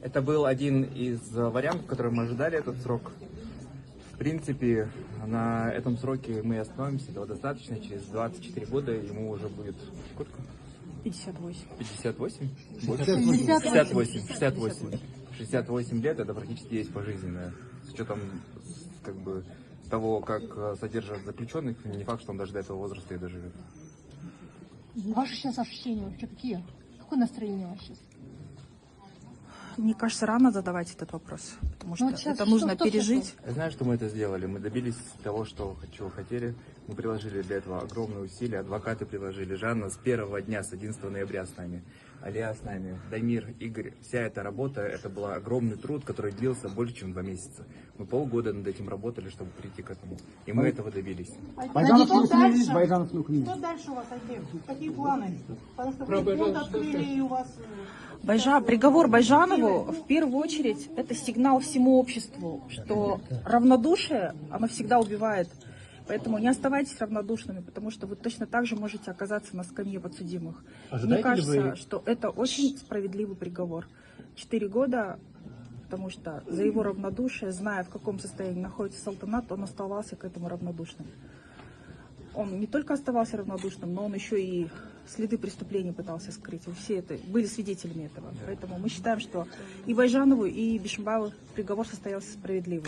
Это был один из вариантов, который мы ожидали этот срок. В принципе, на этом сроке мы остановимся, этого достаточно. Через 24 года ему уже будет сколько? 58. 58? 68. 68. 68 лет, это практически есть пожизненное. С учетом как бы того, как содержат заключенных, не факт, что он даже до этого возраста и доживет. Ваши сейчас ощущения вообще какие? Какое настроение у вас сейчас? Мне кажется, рано задавать этот вопрос, потому что вот сейчас это нужно что пережить. Я знаю, что мы это сделали. Мы добились того, чего хотели. Мы приложили для этого огромные усилия. Адвокаты приложили. Жанна с первого дня, с 11 ноября с нами. Алия с нами. Дамир, Игорь. Вся эта работа, это был огромный труд, который длился больше, чем 2 месяца. Мы полгода над этим работали, чтобы прийти к этому. И мы этого добились. Байжанов внук. Что дальше у вас, Айдем? Какие планы? Потому что вы фонд открыли, и у вас... Приговор Байжанову в первую очередь это сигнал всему обществу, что равнодушие, оно всегда убивает. Поэтому не оставайтесь равнодушными, потому что вы точно так же можете оказаться на скамье подсудимых. Мне кажется, что это очень справедливый приговор. 4 года, потому что за его равнодушие, зная, в каком состоянии находится Салтанат, он оставался к этому равнодушным. Он не только оставался равнодушным, но он еще и следы преступления пытался скрыть. Вы все это были свидетелями этого. Поэтому мы считаем, что и Байжанову, и Бишимбаеву приговор состоялся справедливым.